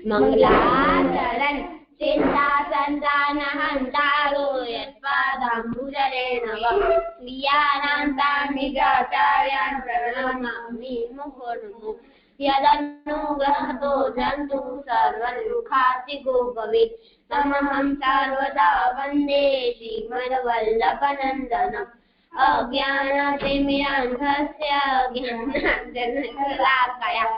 મંગલાચરણ સિદ્ધા સંતાન હંતારો યત્પાદાંબુજરેણવ સ્વીયાનાંતાન નિજાચાર્યાન પ્રણમામિ મુહુર્મુહુ યદનુગ્રહતો જંતુ સર્વદુઃખાતિગો ભવેत् તમહં સર્વદા વંદે શ્રીમદ્વલ્લભનંદનમ અજ્ઞાનતિમિરાન્ધસ્ય જ્ઞાનાഞ്જનશલાકયા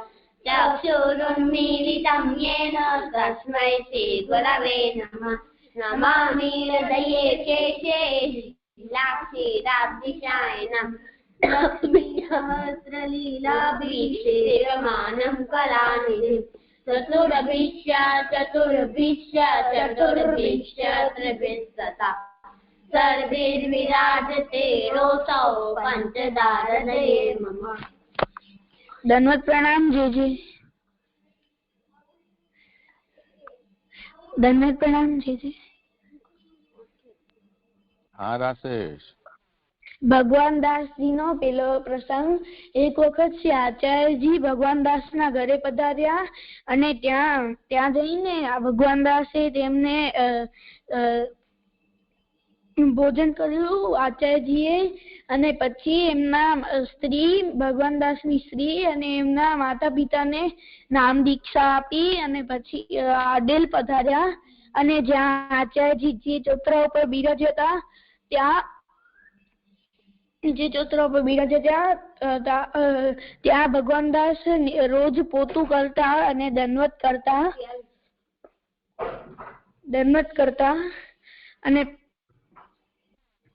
ચક્ષુરુન્મીલિतं येन तस्मै श्रीगुरवे नमः नमामि हृदये शेषे लीलाक्षीराब्धिशायनम् सहस्रलीलाभिषेकमानं कलानिधिं चतुर्भिश्च त्रिभिस्तथा सर्वैर्विराजते रोसौ पंचदारदये मम। दंडवत प्रणाम जीजी। दंडवत प्रणाम जीजी। हाँ राशेश, ભગવાન દાસજી નો પેલો પ્રસંગ એક વખત છે આચાર્યજી ભગવાન દાસ ના ઘરે પધાર્યા અને ત્યાં જઈને આ ભગવાન દાસે તેમને ભોજન કર્યું આચાર્યજીએ અને પછી એમના સ્ત્રી ભગવાન દાસની સ્ત્રી અને એમના માતા પિતાને નામ દીક્ષા આપી અને પછી આડેલ પધાર્યા અને જ્યાં આચાર્યજી જે ચોતરા ઉપર બિરાજ્યા હતા ત્યાં ત્યાં ભગવાન દાસ રોજ પોતું કરતા અને દંડવત કરતા અને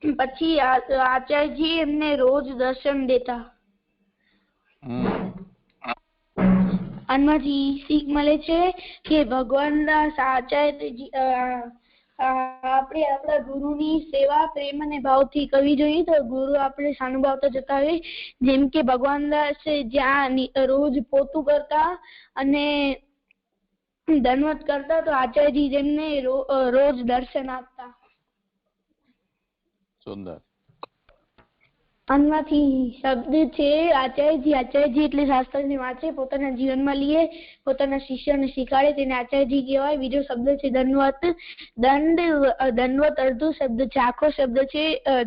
પછી આચાર્યજી એમને રોજ દર્શન દેતા। આમાંથી શીખ મળે છે કે ભગવાન દાસ આચાર્યજી આપણે આપણા ગુરુની સેવા પ્રેમ અને ભાવથી કરવી જોઈએ તો ગુરુ આપણે સાનુભાવતા જતાવે। જેમ કે ભગવાન દાસ જ્યાં રોજ પોતું કરતા અને દંડવત કરતા તો આચાર્યજી જેમને રોજ દર્શન આપતા। સુંદર। આમાંથી શબ્દ છે આચાર્યજી એટલે શાસ્ત્રની વાંચે પોતાના જીવનમાં લીએ પોતાના શિષ્યને શીખવાડે તેને આચાર્યજી કહેવાય। બીજો શબ્દ છે દંડવત। દંડવત અડધો શબ્દ છે આખો શબ્દ છે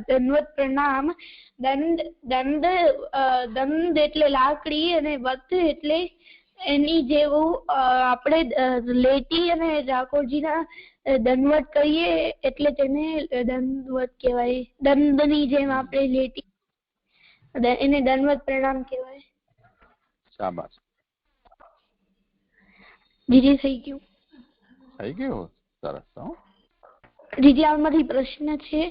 દંડવત પ્રણામ। દંડ એટલે લાકડી અને વત એટલે એની જેવું આપણે લેટી અને ઠાકોરજીના દંડવત કરીએ એટલે તેને દંડવત કહેવાય। દંડની જેમ આપણે લેટી એને દંડવત પ્રણામ કહેવાય। શાબાશ જીજી થઈ ગયું સરસ। જીજી આમાંથી પ્રશ્ન છે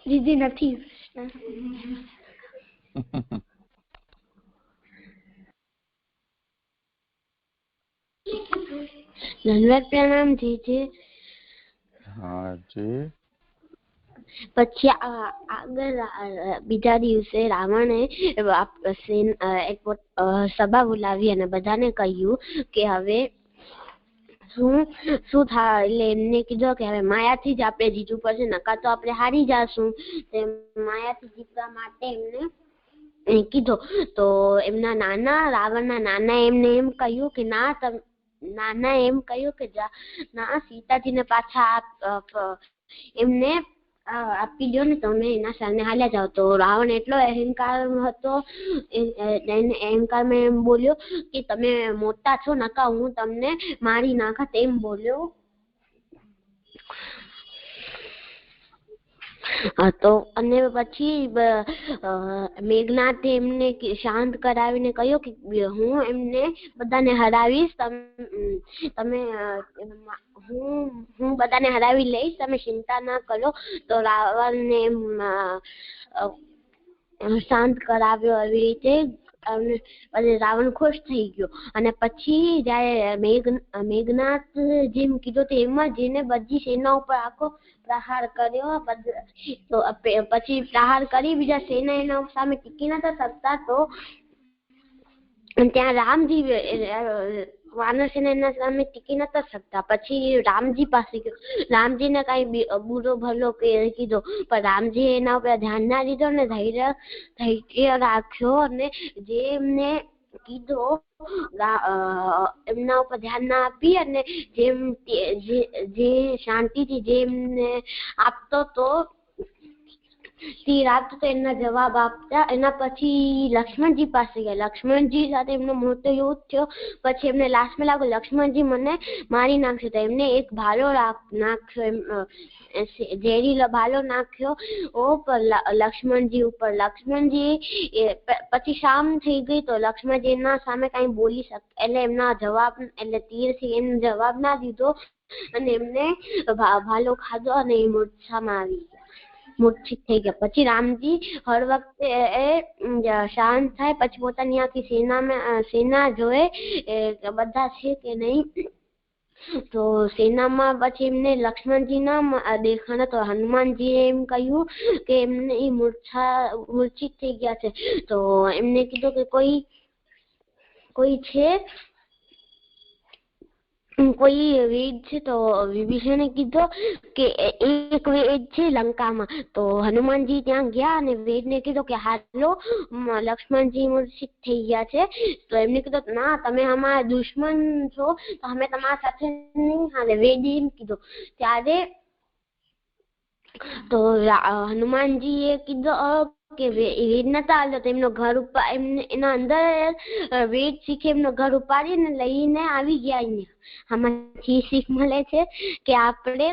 જીજી નથી પ્રશ્ન। દંડવત પ્રણામ જીજી। હા જી। પછી આગળ બીજા દિવસે રાવણે એક સભા બોલાવી અને બધાને કહ્યું કે હવે શું થાય। એટલે એમને કીધું કે હવે માયાથી જ આપણે જીતવું પડશે નકા તો આપણે હારી જશું। માયાથી જીતવા માટે એમને કીધું તો એમના નાના રાવણના નાના એમને એમ કહ્યું કે નાના એમ કહ્યું કે ના સીતાજીને પાછા એમને આપી દો ને તમે એના સામે હાલ્યા જાઓ। તો રાવણ એટલો અહંકાર હતો અહંકારમાં એમ બોલ્યો કે તમે મોટા છો નકા હું તમને મારી નાખત એમ બોલ્યો। તો અને પછી મેઘનાથે એમને શાંત કરાવીને કહ્યું કે હું એમને બધાને હરાવીશ તમે હું બધાને હરાવી લઈશ તમે ચિંતા ના કરો। તો રાવણને શાંત કરાવ્યો આવી રીતે અને રાવણ ખુશ થઈ ગયો। અને પછી જયારે મેઘનાથ જેમ કીધું એમ જ એને બધી સેના ઉપર આખો પ્રહાર કર્યો। તો પછી પ્રહાર કરી બીજા સેના એના સામે ટીકી નતા શકતા તો ત્યાં રામજી વાનર સેના એના સામે ટીકી નતા શકતા। પછી રામજી પાસે ગયો રામજીને કઈ બુરો ભલો કીધો પણ રામજી એના ઉપર ધ્યાન ના દીધો ને ધૈર્ય રાખ્યો અને જે એમને કીધો એમના ઉપર ધ્યાન ના આપી અને જેમ જે શાંતિથી જેમને આપતો તો તીર આપતો તો એમના જવાબ આપતા. એના પછી લક્ષ્મણજી પાસે ગયા. લક્ષ્મણજી સાથે એમનો મોટો યુદ્ધ થયો. પછી એમને લાસ્ટમાં લાગ્યું લક્ષ્મણજી મને મારી નાખશે, તો એમને એક ભાલો નાખ્યો, ઝેરીલો ભાલો નાખ્યો લક્ષ્મણજી ઉપર. લક્ષ્મણજી પછી શામ થઈ ગઈ તો લક્ષ્મણજી એમના સામે કઈ બોલી શકે એટલે એમના જવાબ એટલે તીરથી એમને જવાબ ના દીધો અને એમને ભાલો ખાધો અને એ મૂર્છામાં આવી ગયા, મૂર્છિત થઈ ગયા. પછી રામજી હર વખતે શાંત થાય પછી પોતાની આખી સેના જોએ બધા છે કે નહીં. તો સેનામાં પછી એમને લક્ષ્મણજી ના દેખાણા તો હનુમાનજીએ એમ કહ્યું કે એમને મૂર્છિત થઈ ગયા છે. તો એમને કીધું કે કોઈ છે, કોઈ વેદ છે. તો વિભીષણે કીધું કે એક વેદ છે લંકામાં. તો હનુમાનજી ત્યાં ગયા અને વેદને કીધું કે હાલો લક્ષ્મણજી મૂર્છિત થઈ ગયા છે. તો એમને કીધું ના તમે અમારા દુશ્મન છો તો અમે તમારા સાથે નહીં હાલે. વેદે એમ કીધું. ત્યારે તો હનુમાનજી એ કીધું કે વેદ નતા હાલતો તો એમનો ઘર ઉપર એના અંદર વેદ શીખે એમનો ઘર ઉપાડીને લઈને આવી ગયા. અહીંયા આમાંથી શીખ મળે છે કે આપણે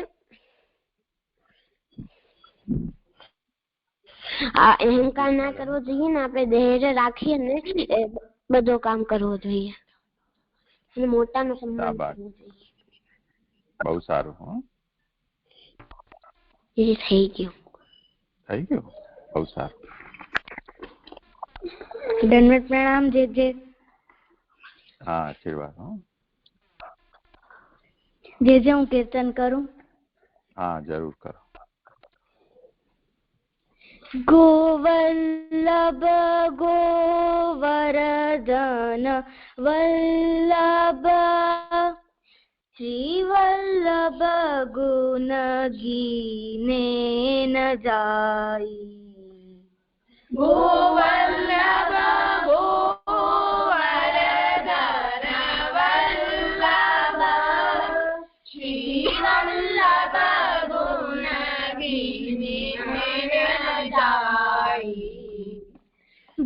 અહંકાર ના કરવો જોઈએ ને આપણે ધૈર્ય રાખીએ ને બધું કામ કરવું જોઈએ અને મોટાનો સન્માન કરવો જોઈએ. બહુ સારું. એ થઈ ગયું. બહુ સારું. દંડવત પ્રણામ. જે હા આશીર્વાદ. જે હું કીર્તન કરું. હા જરૂર કરો. ગોવલ્લભ ગોવર્ધન વલ્લભ શ્રી વલ્લભ ગુણ ગીને ન જાય. ગોવલ્લભ ગોવર્ધન વલ્લભ શ્રી વલ્લભ ગુણ ગીને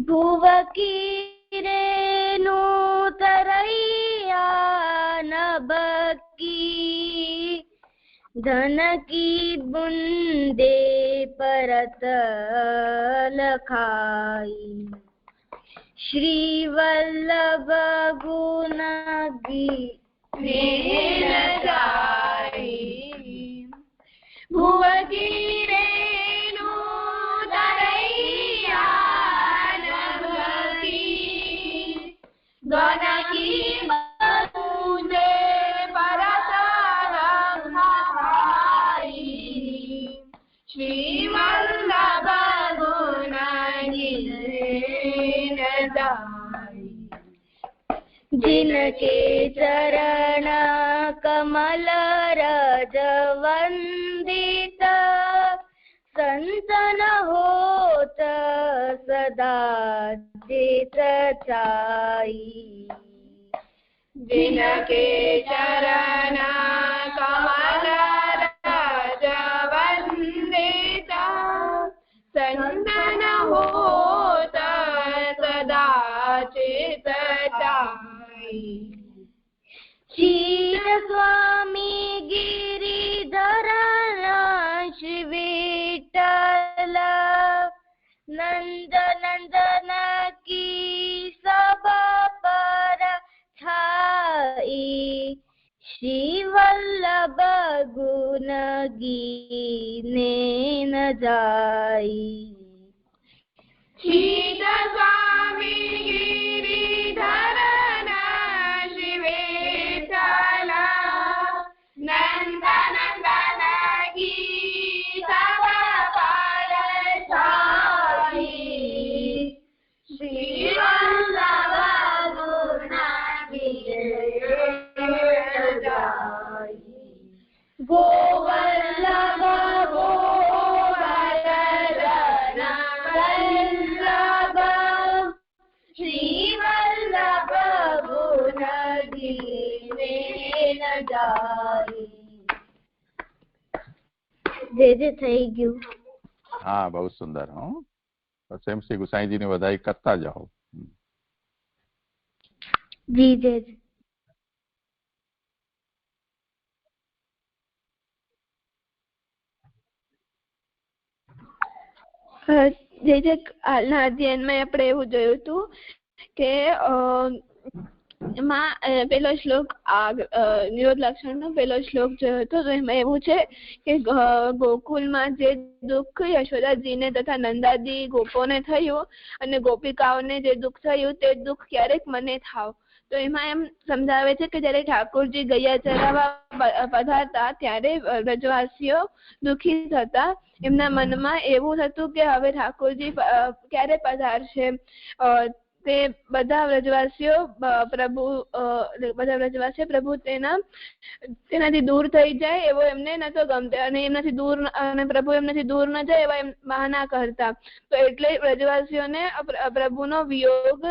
ભુવ કીરેનો તરૈયા નભકી ધન કી બુંદે પરત લખાઈ. શ્રી વલ્લભ ગુણ ગીને જાય. ભુવ કીરેનો ગણકી બુંદે પરત લખાઈ. શ્રી વલ્લભ ગુણ ગીને જાય. जिनके चरण कमल रज वंदित संतन होत सदा जित चाई. जिनके चरण कमल रज वंदित संतन होत सदा चित चाई. चीर स्वामी गिरिधर श्री विठ्ठल नंद नंदन की सभा पर छाई. श्री वल्लभ गुण गीने न जाई. चीर स्वामी गिरिधर श्री विठ्ठल नंद नंदन की सभा पर छाई. श्री वल्लभ गुण गीने जाई. गोवल्लभ गोवर्धन वल्लभ श्री वल्लभ જે થઈ ગયું. હા, બહુ સુંદર. બસ એમ શ્રી ગુસાઈજીની વધાઈ કરતા જાઓ. જી જે હાલના અધ્યયનમાં આપણે એવું જોયું હતું કે એમાં પેલો શ્લોક નિરોધ લક્ષણનો પેલો શ્લોક જોયો હતો. તો એમાં એવું છે કે ગોકુલમાં જે દુઃખ યશોદાજીને તથા નંદાદી ગોપોને થયું અને ગોપિકાઓને જે દુઃખ થયું તે દુઃખ ક્યારેક મને થાવ. તો એમાં એમ સમજાવે છે કે જયારે ઠાકોરજી ગૈયા ચરાવવા પધારતા ત્યારે વ્રજવાસીઓ દુઃખી થતા. એમના મનમાં એવું થતું કે હવે ઠાકોરજી ક્યારે પધારશે. તે બધા વ્રજવાસીઓ પ્રભુ તેનાથી દૂર થઈ જાય એવો એમને નતો ગમતો અને એમનાથી દૂર અને પ્રભુ એમનાથી દૂર ન જાય એવા એમ બહાના કરતા. તો એટલે વ્રજવાસીઓને પ્રભુનો વિયોગ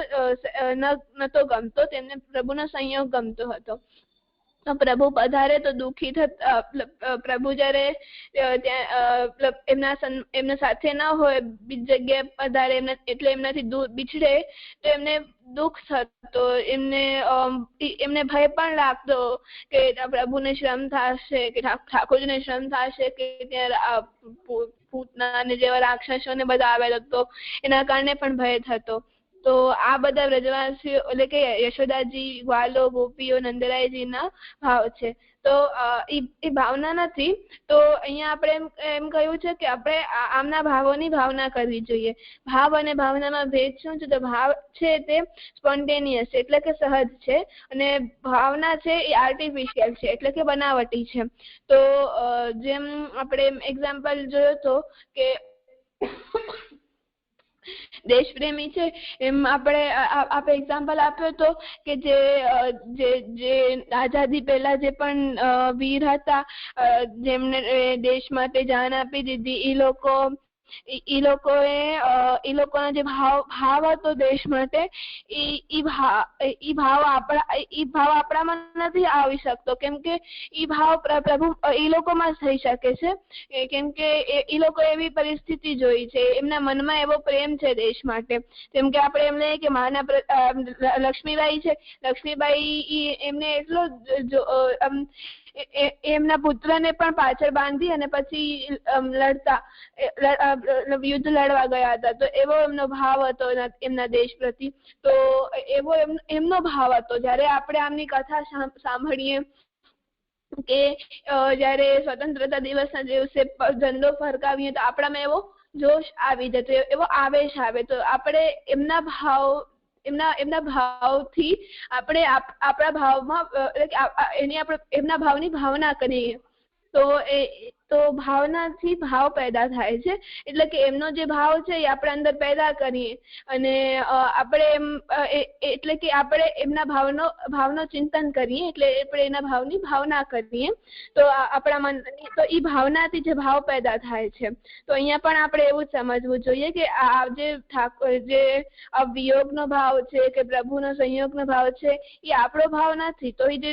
નતો ગમતો, તેમને પ્રભુનો સંયોગ ગમતો હતો. પ્રભુ પધારે તો દુઃખી થતા. પ્રભુ જયારે એમના સાથે ના હોય, બીજી જગ્યાએ પધારે એટલે એમનાથી દૂર બીછડે તો એમને દુઃખ થતો. એમને ભય પણ લાગતો કે પ્રભુને શ્રમ થશે, કે ઠાકોરજીને શ્રમ થશે, કે ત્યાં પૂતના અને જેવા રાક્ષસોને બધા આવેલા તો એના કારણે પણ ભય થતો. તો આ બધા વ્રજવાસીઓ એટલે કે યશોદાજી, ગ્વાલો, ગોપીઓ, નંદરાયજીના ભાવ છે. તો એ ભાવના નથી. તો અહીંયા આપણે એમ કહ્યું છે કે આપણે આમના ભાવોની ભાવના કરવી જોઈએ. ભાવ અને ભાવનામાં ભેદ શું છે? તો ભાવ છે તે સ્પોન્ટેનિયસ છે, એટલે કે સહજ છે, અને ભાવના છે એ આર્ટિફિશિયલ છે, એટલે કે બનાવટી છે. તો જેમ આપણે એક્ઝામ્પલ જોયો તો કે દેશ પ્રેમી છે એમ આપણે એક્ઝામ્પલ આપ્યો હતો કે જે આઝાદી પહેલા જે પણ વીર હતા, જેમને દેશ માટે જાન આપી દીધી, એ લોકોનો જે ભાવ હતો દેશ માટે, એ ભાવ આપણામાં નથી આવી શકતો. કેમ કે એ ભાવ પ્રભુ એ લોકોમાં થઈ શકે છે. કેમ કે એ લોકો એવી પરિસ્થિતિ જોઈ છે, એમના મનમાં એવો પ્રેમ છે દેશ માટે. જેમ કે આપણે એમ લઈએ કે લક્ષ્મીબાઈ છે. લક્ષ્મીબાઈ એમને એટલો એમના પુત્રને પણ પાછળ બાંધી અને પછી યુદ્ધ લડવા ગયા હતા. તો એવો એમનો ભાવ હતો એમના દેશ પ્રતિ. તો એવો એમનો ભાવ હતો. જયારે આપણે આમની કથા સાંભળીએ કે જયારે સ્વતંત્રતા દિવસના દિવસે ઝંડો ફરકાવીએ તો આપણામાં એવો જોશ આવી જતો, એવો આવેશ આવે. તો આપણે એમના ભાવથી આપણે આપણા ભાવમાં એમના ભાવની ભાવના કરીએ તો ભાવનાથી ભાવ પેદા થાય છે. એટલે કે એમનો જે ભાવ છે એ આપણે અંદર પેદા કરીએ અને એટલે કે આપણે એમના ભાવનો ચિંતન કરીએ, એટલે આપણે એના ભાવની ભાવના કરીએ તો આપણા મનની તો એ ભાવનાથી જે ભાવ પેદા થાય છે. તો અહીંયા પણ આપણે એવું સમજવું જોઈએ કે આ જે વિયોગનો ભાવ છે કે પ્રભુનો સંયોગનો ભાવ છે એ આપણો ભાવ નથી. તો એ જે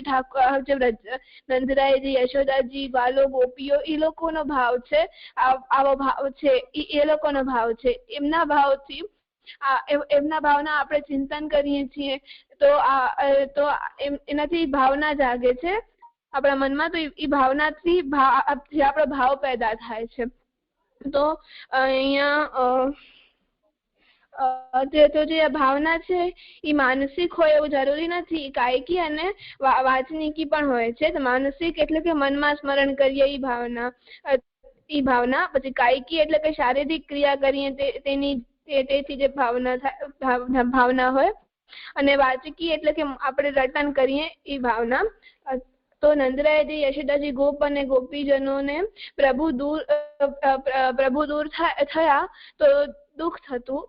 નંદરાયજી, યશોદાજી, બાલો, ગોપીઓ એ લોકોનો ભાવ છે, આવો ભાવ છે, એ લોકોનો ભાવ છે. એમના ભાવથી એમના ભાવના આપણે ચિંતન કરીએ છીએ તો એનાથી ભાવના જાગે છે આપણા મનમાં. તો એ ભાવનાથી આપણો ભાવ પેદા થાય છે. તો અહીંયા તો જે ભાવના છે એ માનસિક હોય એવું જરૂરી નથી, કાયકી અને વાચનિકી પણ હોય છે. તો માનસિક એટલે કે મનમાં સ્મરણ કરીએ એ ભાવના, પછી કાયકી એટલે કે શારીરિક ક્રિયા કરીએ તેથી જે ભાવના હોય, અને વાચકી એટલે કે આપણે રટન કરીએ એ ભાવના. તો નંદરાયજી, યશોદાજી, ગોપ અને ગોપીજનોને પ્રભુ દૂર થયા તો દુઃખ થતું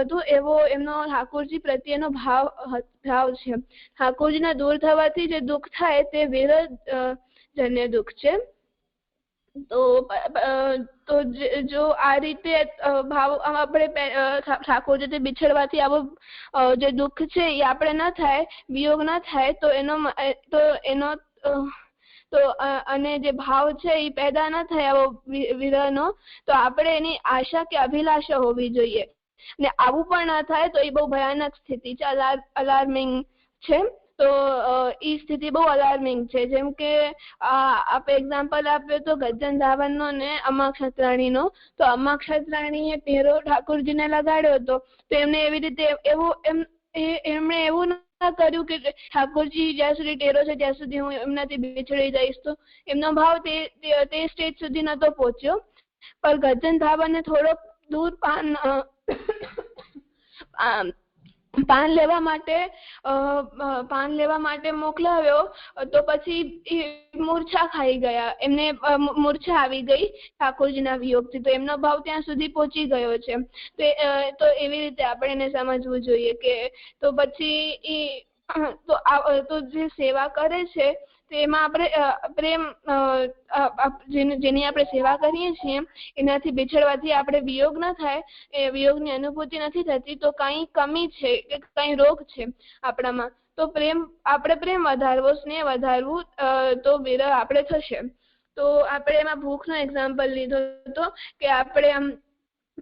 હતું. એવો એમનો ઠાકોરજી પ્રત્યેનો ભાવ છે. ઠાકોરજીના દૂર થવાથી જે દુઃખ થાય તે વિરહ જન્ય દુઃખ છે. તો જો આ રીતે ભાવ આપણે ઠાકોરજીથી બિછડવાથી આવો જે દુઃખ છે એ આપણે ન થાય, વિયોગ ન થાય, તો એનો અને જે ભાવ છે એ પેદા ન થાય આવો વિરહનો, તો આપણે એની આશા કે અભિલાષા હોવી જોઈએ. ને આવું પણ ન થાય તો એ બહુ ભયાનક સ્થિતિ છે, અલાર્મિંગ છે. તો એ સ્થિતિ બહુ અલાર્મિંગ છે. જેમ કે આપણે એક્ઝામ્પલ આપ્યો તો ગજ્જન ધાવનનો ને અમાક્ષત્રાણીનો. તો અમાક્ષત્રાણીએ પહેરો ઠાકોરજીને લગાડ્યો હતો, તો એમને એવી રીતે એમણે એવું ના કર્યું કે ઠાકોરજી જ્યાં સુધી ટેરો છે ત્યાં સુધી હું એમનાથી બિછડી જઈશ. તો એમનો ભાવ તે સ્ટેજ સુધી નતો પહોંચ્યો. પણ ગજ્જન ધાવનને થોડોક દૂર પાન લેવા માટે મોકલાવ્યો, તો પછી મૂર્છા ખાઈ ગયા. એમને મૂર્છા આવી ગઈ ઠાકોરજીના વિયોગથી. તો એમનો ભાવ ત્યાં સુધી પહોંચી ગયો છે. તો એવી રીતે આપણે એને સમજવું જોઈએ કે તો પછી તો જે સેવા કરે છે તેમાં આપણે પ્રેમ, જેની આપણે સેવા કરીએ છીએ એનાથી બિછડવાથી આપણે વિયોગ ન થાય, એ વિયોગની અનુભૂતિ નથી થતી, તો કઈ કમી છે કે કઈ રોગ છે આપણામાં, તો આપણે પ્રેમ વધારવો, સ્નેહ વધારવું, તો વિરહ આપણે થશે. તો આપણે એમાં ભૂખનો એક્ઝામ્પલ લીધો હતો કે આપણે આમ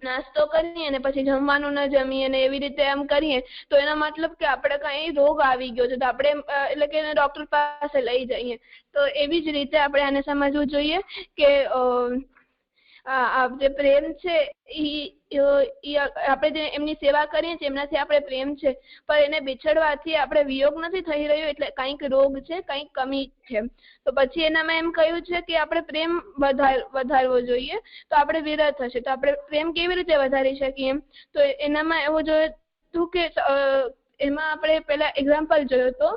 નાસ્તો કરીએ ને પછી જમવાનું ન જમીએ ને એવી રીતે એમ કરીએ તો એનો મતલબ કે આપણે કઈ રોગ આવી ગયો છે, તો આપણે એટલે કે ડોક્ટર પાસે લઈ જઈએ. તો એવી જ રીતે આપણે આને સમજવું જોઈએ કે જે પ્રેમ છે આપણે જે એમની સેવા કરીએ છીએ એમનાથી આપણે પ્રેમ છે, પણ એને બિછડવાથી આપણે વિયોગ નથી થઈ રહ્યો, એટલે કંઈક રોગ છે, કંઈક કમી છે. તો પછી એનામાં એમ કહ્યું છે કે આપણે પ્રેમ વધારવો જોઈએ, તો આપણે વિરહ થશે. તો આપણે પ્રેમ કેવી રીતે વધારી શકીએ? તો એનામાં એવું જોયું હતું કે એમાં આપણે પેલા એક્ઝામ્પલ જોયો હતો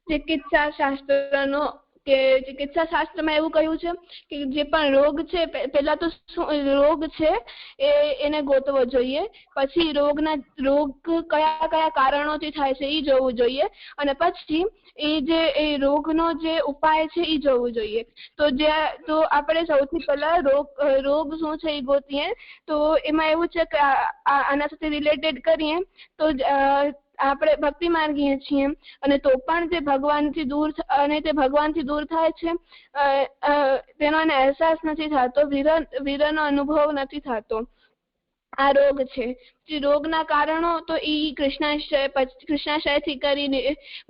ચિકિત્સા શાસ્ત્રનો, કે ચિકિત્સા શાસ્ત્રમાં એવું કહ્યું છે કે જે પણ રોગ છે, પેલા તો રોગ છે એને ગોતવો જોઈએ, પછી રોગ કયા કયા કારણોથી થાય છે એ જોવું જોઈએ, અને પછી એ રોગનો જે ઉપાય છે એ જોવું જોઈએ. તો આપણે સૌથી પહેલા રોગ શું છે એ ગોતીએ. તો એમાં એવું છે કે આના સાથે રિલેટેડ કરીએ તો આપણે ભક્તિ માર્ગીએ છીએ, અને તો પણ તે ભગવાનથી દૂર થાય છે, તેનો એને અહેસાસ નથી થતો, વિરહનો અનુભવ નથી થતો. આ રોગ છે. રોગના કારણો તો કૃષ્ણાશયથી કરીને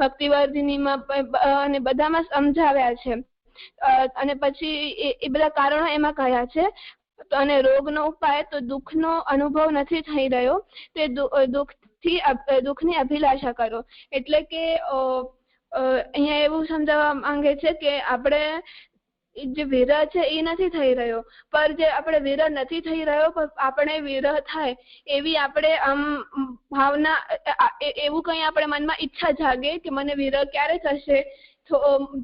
ભક્તિવર્ધિનીમાં અને બધામાં સમજાવ્યા છે, અને પછી એ બધા કારણો એમાં કહ્યા છે. અને રોગનો ઉપાય તો દુઃખનો અનુભવ નથી થઈ રહ્યો, તે દુઃખની અભિલાષા કરો. એટલે કે અહીંયા એવું સમજાવવા માંગે છે કે આપણે જે વિરહ છે એ નથી થઈ રહ્યો, પર જે આપણે વિરહ નથી થઈ રહ્યો પણ આપણે વિરહ થાય એવી આપણે ભાવના, એવું કઈ આપણે મનમાં ઈચ્છા જાગે કે મને વિરહ ક્યારે થશે,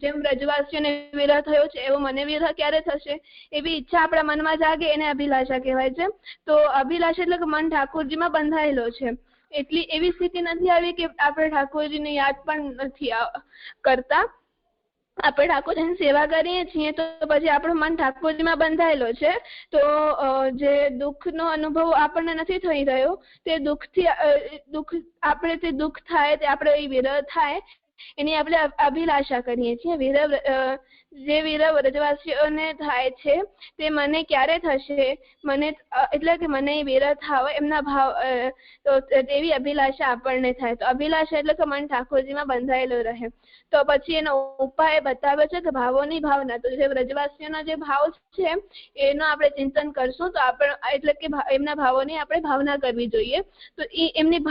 જેમ વ્રજવાસીઓને વિરહ થયો છે એવો મને વિરહ ક્યારે થશે, એવી ઈચ્છા આપણા મનમાં જાગે એને અભિલાષા કહેવાય છે. તો અભિલાષા એટલે કે મન ઠાકોરજીમાં બંધાયેલો છે. એવી સ્થિતિ નથી આવી કે આપણે ઠાકોરજીને યાદ પણ નથી કરતા. આપણે ઠાકોરજીની સેવા કરીએ છીએ તો પછી આપણું મન ઠાકોરજીમાં બંધાયેલો છે. તો જે દુઃખનો અનુભવ આપણને નથી થઈ રહ્યો, તે દુઃખ થાય, તે આપણે વિરહ થાય એની આપણે અભિલાષા કરીએ છીએ. જે વિરહ વ્રજવાસીઓને થાય છે તે મને ક્યારે થશે, એટલે કે મને વિરહ થાવ એમના ભાવ, તેવી અભિલાષા આપણને થાય. તો અભિલાષા એટલે કે મન ઠાકોરજીમાં બંધાયેલો રહે. તો પછી એનો ઉપાય બતાવે છે કે ભાવોની ભાવના. તો જે વ્રજવાસીઓનો જે ભાવ છે એનો આપણે ચિંતન કરશું તો એટલે કે એમના ભાવોની આપણે ભાવના કરવી જોઈએ. તો એમની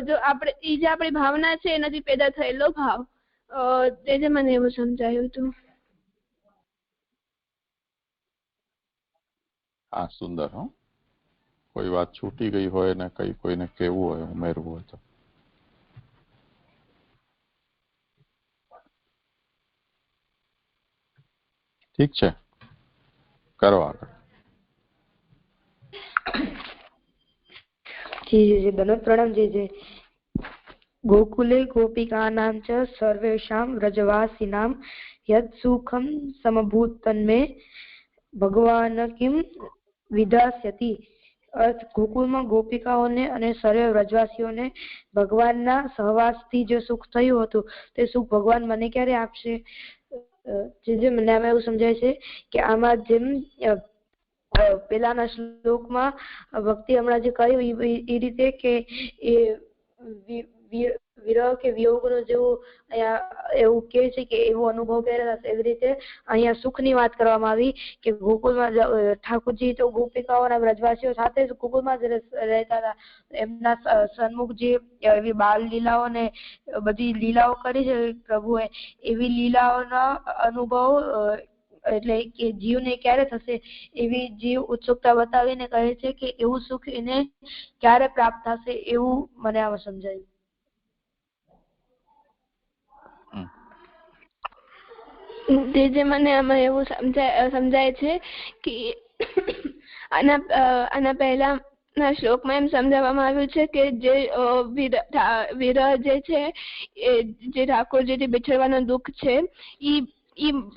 જે આપણી ભાવના છે એનાથી પેદા થયેલો ભાવ, જે મને એવું સમજાયું હતું. હા, સુંદર. કોઈ વાત છૂટી ગઈ હોય ને કોઈને કહેવું હોય, ઉમેરવું હોય તો. ઠીક છે, કરો આગળ. જી જી જી, બનોદ પ્રણામ. જી જી गोकुले गोपिकानां च सर्वेषां व्रजवासिनां यत् सुखं समभूतन्मे ભગવાન કિમ વિદાસ્યતિ। અર્થ ગોકુળમાં ગોપિકાઓને અને સર્વે વ્રજવાસીઓને ભગવાનના સહવાસથી જે સુખ થયું હતું તે સુખ ભગવાન મને ક્યારે આપશે? જે મને આમાં એવું સમજાય છે કે આમાં જેમ પેલાના શ્લોકમાં ભક્તિ હમણાં જે કહ્યું એ રીતે કે એ વિરહ કે વિયોગનો જેવું એવું કે છે કે એવો અનુભવ કર્યા હતા, એવી રીતે અહીંયા સુખની વાત કરવામાં આવી કે ગોકુળમાં ઠાકોરજી તો ગોપિકાઓના વ્રજવાસીઓ સાથે જ ગોકુળમાં જ રહેતા હતા, એમના સન્મુખ જે એવી બાલ લીલાઓ ને બધી લીલાઓ કરી છે પ્રભુએ, એવી લીલાઓના અનુભવ એટલે કે જીવને ક્યારે થશે એવી જીવ ઉત્સુકતા બતાવીને કહે છે કે એવું સુખ એને ક્યારે પ્રાપ્ત થશે એવું મને આમાં સમજાયું। જે મને આમાં એવું સમજાય છે કે આના પહેલાના શ્લોકમાં એમ સમજાવવામાં આવ્યું છે કે જે વિરહ જે છે જે ઠાકોરજીથી બિછડવાનો દુઃખ છે ઈ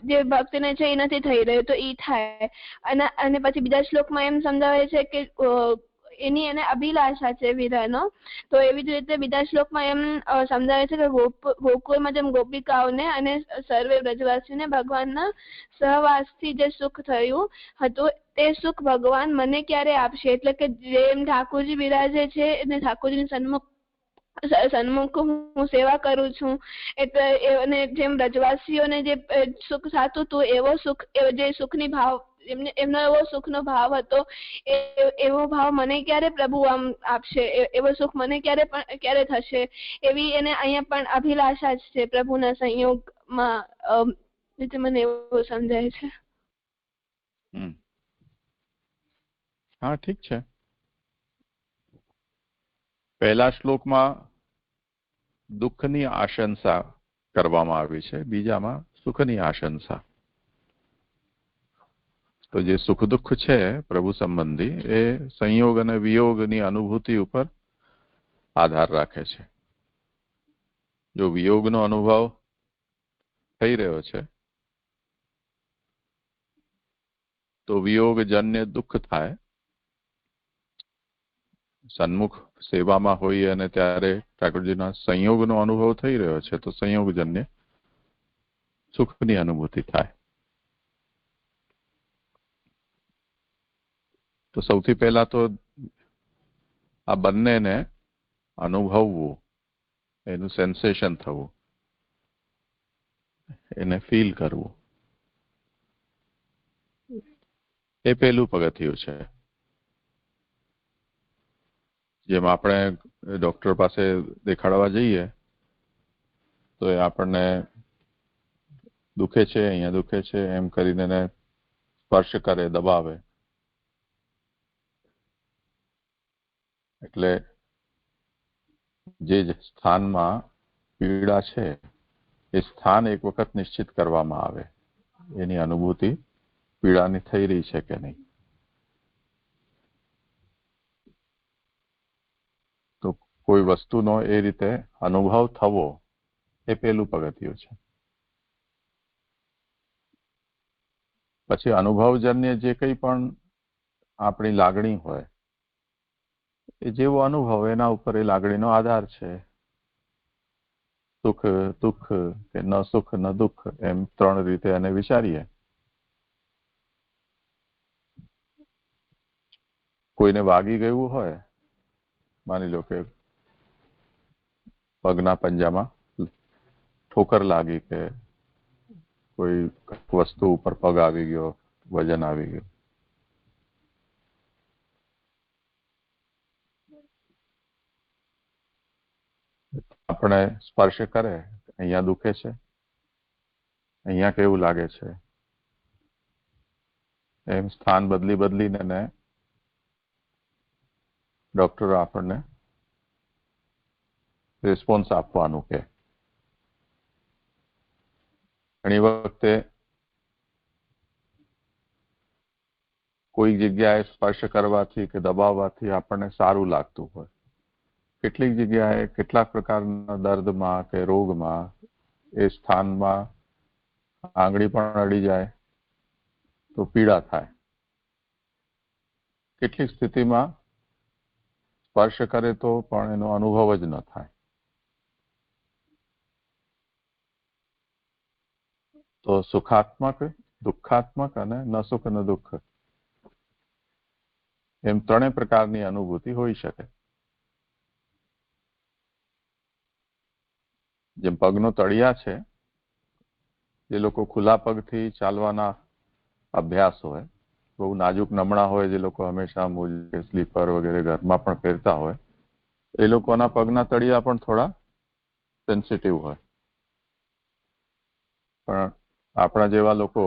જે ભક્તને છે એ નથી થઈ રહ્યો તો ઈ થાય, અને પછી બીજા શ્લોકમાં એમ સમજાવે છે કે એની એને અભિલાષા છે વિરહનો, તો એવી જ રીતે બીજા શ્લોકમાં એમ સમજાવે છે કે ગોકુળમાં જેમ ગોપિકાઓને અને સર્વે વ્રજવાસીઓને ભગવાનના સહવાસથી જે સુખ થયું હતું તે સુખ ભગવાન મને ક્યારે આપશે? એટલે કે જેમ ઠાકોરજી બિરાજે છે અને ઠાકોરજીની સન્મુખ હું સેવા કરું છું, એટલે અને જેમ વ્રજવાસીઓને જે સુખ થતું હતું એવો સુખ જે સુખની ભાવ એમનો એવો સુખનો ભાવ હતો એવો ભાવ મને ક્યારે પ્રભુ આમ આપશે? એવો સુખ મને ક્યારે થશે? એવી એને અહીંયા પણ અભિલાષા જ છે પ્રભુના સંયોગમાં, રીતે મને એવું સમજાય છે। હા, ઠીક છે। પહેલા શ્લોકમાં દુઃખની આશંસા કરવામાં આવી છે, બીજામાં સુખની આશંસા। તો જે સુખ દુઃખ છે પ્રભુ સંબંધી એ સંયોગ અને વિયોગની અનુભૂતિ ઉપર આધાર રાખે છે। જો વિયોગનો અનુભવ થઈ રહ્યો છે તો વિયોગજન્ય દુઃખ થાય। સન્મુખ સેવામાં હોઈએ અને ત્યારે ઠાકોરજીના સંયોગનો અનુભવ થઈ રહ્યો છે તો સંયોગજન્ય સુખની અનુભૂતિ થાય। તો સૌથી પહેલા તો આ બંનેને અનુભવવું, એનું સેન્સેશન થવું, એને ફીલ કરવું, એ પહેલું પગથિયું છે। જેમ આપણે ડોક્ટર પાસે દેખાડવા જઈએ તો એ આપણને દુખે છે, અહીંયા દુખે છે એમ કરીને એને સ્પર્શ કરે, દબાવે, એટલે જે સ્થાનમાં પીડા છે એ સ્થાન એક વખત નિશ્ચિત કરવામાં આવે, એની અનુભૂતિ પીડાની થઈ રહી છે કે નહીં। તો કોઈ વસ્તુનો એ રીતે અનુભવ થવો એ પહેલું પગથિયું છે। પછી અનુભવજન્ય જે કંઈ પણ આપણી લાગણી હોય એ જેવો અનુભવ એના ઉપર એ લાગણીનો આધાર છે। સુખ દુઃખ કે ન સુખ ન દુઃખ એમ ત્રણ રીતે એને વિચારીએ। કોઈને વાગી ગયું હોય, માની લો કે પગના પંજામાં ઠોકર લાગી કે કોઈ વસ્તુ ઉપર પગ આવી ગયો, વજન આવી ગયું, આપણે સ્પર્શ કરે, અહીંયા દુખે છે, અહીંયા કેવું લાગે છે, એમ સ્થાન બદલીને ડોક્ટરો આપણને રિસ્પોન્સ આપવાનું કે ઘણી વખતે કોઈ જગ્યાએ સ્પર્શ કરવાથી કે દબાવવાથી આપણને સારું લાગતું હોય, કેટલીક જગ્યાએ કેટલાક પ્રકારના દર્દમાં કે રોગમાં એ સ્થાનમાં આંગળી પણ અડી જાય તો પીડા થાય. કેટલીક સ્થિતિમાં સ્પર્શ કરે તો પણ એનો અનુભવ જ ન થાય. તો સુખાત્મક, દુઃખાત્મક અને ન સુખ ન દુઃખ એમ ત્રણેય પ્રકારની અનુભૂતિ હોઈ શકે. જેમ પગનો તળિયા છે, જે લોકો ખુલ્લા પગથી ચાલવાના અભ્યાસ હોય, બહુ નાજુક નમણા હોય, જે લોકો હંમેશા મોજે સ્લીપર વગેરે ઘરમાં પણ પહેરતા હોય, એ લોકોના પગના તળિયા પણ થોડા સેન્સિટિવ હોય. પણ આપણા જેવા લોકો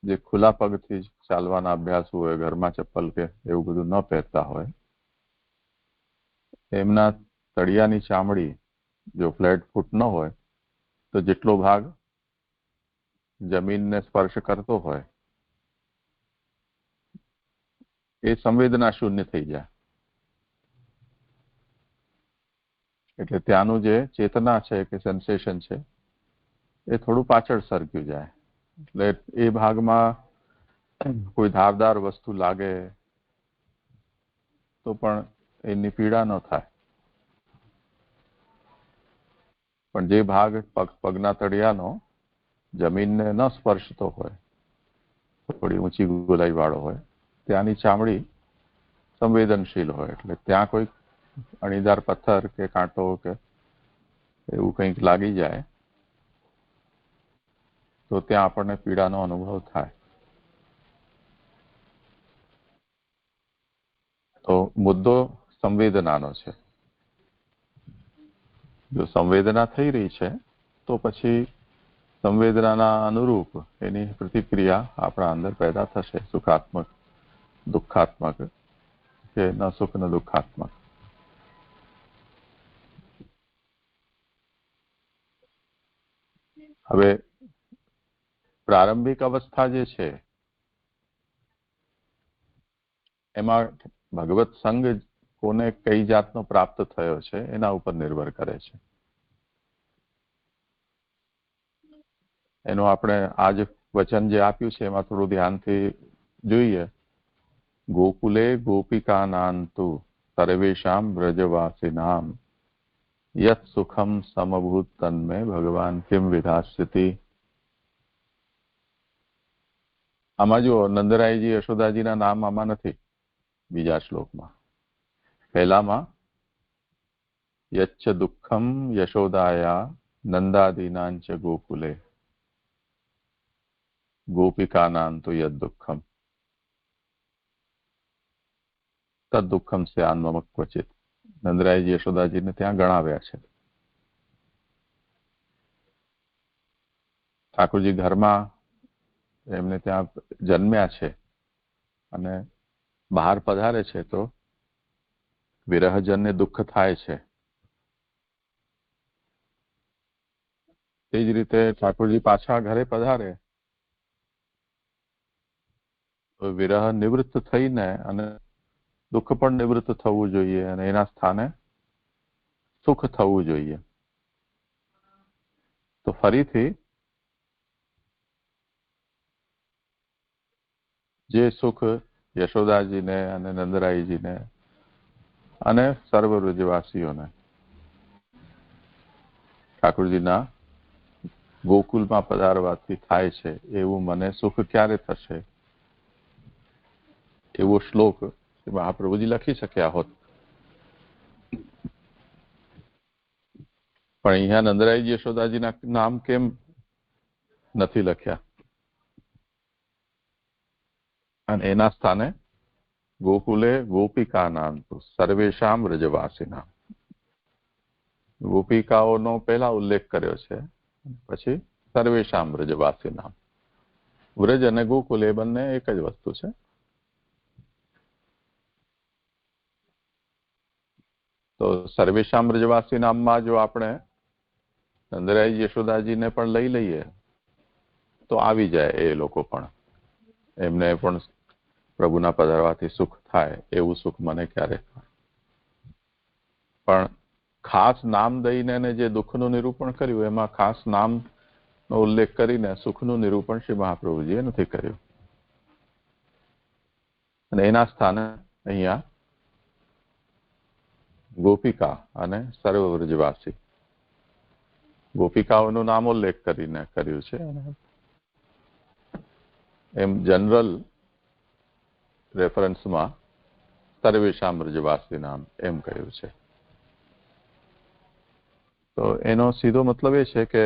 જે ખુલ્લા પગથી ચાલવાના અભ્યાસ હોય, ઘરમાં ચપ્પલ કે એવું બધું ન પહેરતા હોય, એમના તળિયાની ચામડી જો ફ્લેટ ફૂટ ન હોય તો જેટલો ભાગ જમીનને સ્પર્શ કરતો હોય એ સંવેદના શૂન્ય થઈ જાય. એટલે ત્યાંનું જે ચેતના છે કે સેન્સેશન છે એ થોડું પાછળ સરક્યું જાય. એટલે એ ભાગમાં કોઈ ધારદાર વસ્તુ લાગે તો પણ એની પીડા ન થાય. પણ જે ભાગ પગના તળિયાનો જમીનને ન સ્પર્શતો હોય, થોડી ઊંચી ગોલાઈ વાળો હોય, ત્યાંની ચામડી સંવેદનશીલ હોય. એટલે ત્યાં કોઈ અણીદાર પથ્થર કે કાંટો કે એવું કંઈક લાગી જાય તો ત્યાં આપણને પીડાનો અનુભવ થાય. તો મુદ્દો સંવેદનાનો છે. જો સંવેદના થઈ રહી છે તો પછી સંવેદનાના અનુરૂપ એની પ્રતિક્રિયા આપણા અંદર પેદા થશે, સુખાત્મક, દુઃખાત્મક કે ન સુખ ન દુઃખાત્મક. હવે પ્રારંભિક અવસ્થા જે છે એમાં ભગવત સંગ કોને કઈ જાતનો પ્રાપ્ત થયો છે એના ઉપર નિર્ભર કરે છે. એનું આપણે આજ વચન જે આપ્યું છે એમાં થોડું ધ્યાનથી જોઈએ. ગોકુલે ગોપિકાનાંતુ સર્વેષામ વ્રજવાસિનામ યત સુખમ સમભૂત તન્મે ભગવાન કિમ વિધાસ્યતિ. આમાં જો નંદરાયજી યશોદાજીના નામ આમાં નથી. બીજા શ્લોકમાં પહેલામાં યચ્ચ દુઃખમ યશોદાયા નંદાદીનાંચ ગોકુલે ગોપિકાનાંતુ યદ દુઃખમ તદ દુઃખમ સ્યાન મમ ક્વચિત. નંદરાયજી યશોદાજીને ત્યાં ગણાવ્યા છે. ઠાકોરજી ઘરમાં એમને ત્યાં જન્મ્યા છે અને બહાર પધારે છે તો વિરહજનને દુઃખ થાય છે. તે જ રીતે ઠાકોરજી પાછા ઘરે પધારે તો વિરહ નિવૃત્ત થઈને અને દુઃખ પણ નિવૃત્ત થવું જોઈએ અને એના સ્થાને સુખ થવું જોઈએ. તો ફરીથી જે સુખ યશોદાજીને અને નંદરાયજીને અને સર્વ વ્રજવાસીઓને ઠાકોરજીના ગોકુલમાં પધારવાથી થાય છે એવું મને સુખ ક્યારે થશે, એવો શ્લોક મહાપ્રભુજી લખી શક્યા હોત. પણ અહીંયા નંદરાયજી યશોદાજીના નામ કેમ નથી લખ્યા? અને એના સ્થાને ગોકુલે ગોપિકાનાંતુ સર્વેષામ વ્રજવાસિનામ. ગોપિકાઓનો પહેલા ઉલ્લેખ કર્યો છે, પછી સર્વેષામ વ્રજવાસિનામ. વ્રજ અને ગોકુલ એ બંને એક જ વસ્તુ છે. તો સર્વેષામ વ્રજવાસિનામમાં જો આપણે નંદરાય યશોદાજીને પણ લઈ લઈએ તો આવી જાય એ લોકો પણ. એમને પણ પ્રભુના પધારવાથી સુખ થાય એવું સુખ મને ક્યારે થાય. પણ ખાસ નામ દઈને એને જે દુઃખનું નિરૂપણ કર્યું એમાં ખાસ નામનો ઉલ્લેખ કરીને સુખનું નિરૂપણ શ્રી મહાપ્રભુજીએ નથી કર્યું. અને એના સ્થાને અહીંયા ગોપિકા અને સર્વ વ્રજવાસી ગોપિકાઓનું નામ ઉલ્લેખ કરીને કર્યું છે. એમ જનરલ રેફરન્સમાં સર્વેશામ વ્રજવાસી નામ એમ કહ્યું છે. તો એનો સીધો મતલબ એ છે કે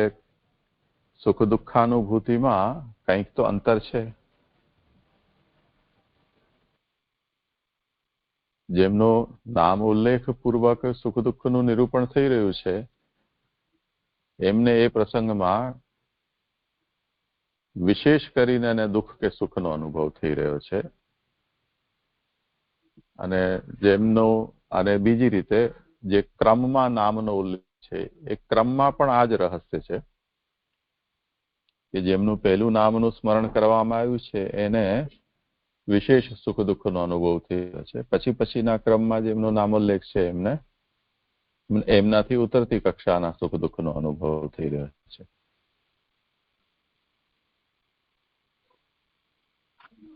સુખ દુઃખાનુભૂતિમાં કંઈક તો અંતર છે. જેમનો નામ ઉલ્લેખ પૂર્વક સુખ દુઃખનું નિરૂપણ થઈ રહ્યું છે એમને એ પ્રસંગમાં વિશેષ કરીને દુઃખ કે સુખનો અનુભવ થઈ રહ્યો છે. અને જેમનો અને બીજી રીતે જે ક્રમમાં નામનો ઉલ્લેખ છે એ ક્રમમાં પણ આ જ રહસ્ય છે કે જેમનું પહેલું નામનું સ્મરણ કરવામાં આવ્યું છે એને વિશેષ સુખ દુઃખનો અનુભવ થઈ રહ્યો છે. પછીના ક્રમમાં જેમનો નામોલ્લેખ છે એમને એમનાથી ઉતરતી કક્ષાના સુખ દુઃખનો અનુભવ થઈ રહ્યો છે.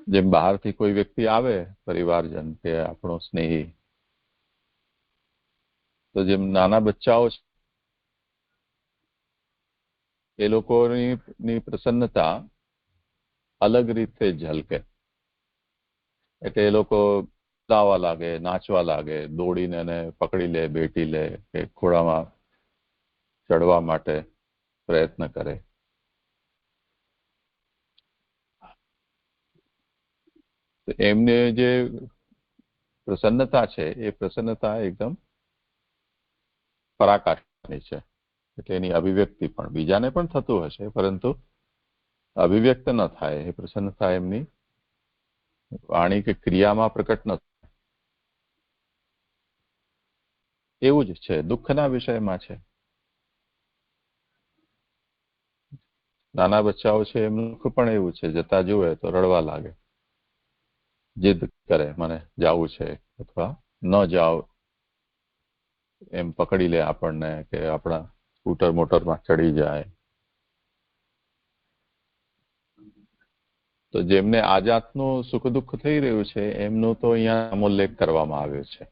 જેમ બહારથી કોઈ વ્યક્તિ આવે, પરિવારજન કે આપણો સ્નેહી, તો જેમ નાના બચ્ચાઓ છે એ લોકોની પ્રસન્નતા અલગ રીતે ઝલકે. એટલે એ લોકો ગાવા લાગે, નાચવા લાગે, દોડીને એને પકડી લે, બેટી લે કે ખોળામાં ચડવા માટે પ્રયત્ન કરે. એમને જે પ્રસન્નતા છે એ પ્રસન્નતા એકદમ પરાકાષ્ઠાની છે. એટલે એની અભિવ્યક્તિ પણ બીજાને પણ થતું હશે પરંતુ અભિવ્યક્ત ન થાય એ પ્રસન્નતા એમની વાણી કે ક્રિયામાં પ્રકટ ન થાય. એવું જ છે દુઃખના વિષયમાં છે. નાના બચ્ચાઓ છે એમનું દુઃખ પણ એવું છે, જતા જુએ તો રડવા લાગે, જીદ કરે મને જાવું છે, અથવા ન જાવ એમ પકડી લે આપણને કે આપણા સ્કૂટર મોટરમાં ચડી જાય. તો જેમને આ જાતનું સુખ દુઃખ થઈ રહ્યું છે એમનું તો અહીંયા નામોલ્લેખ કરવામાં આવ્યો છે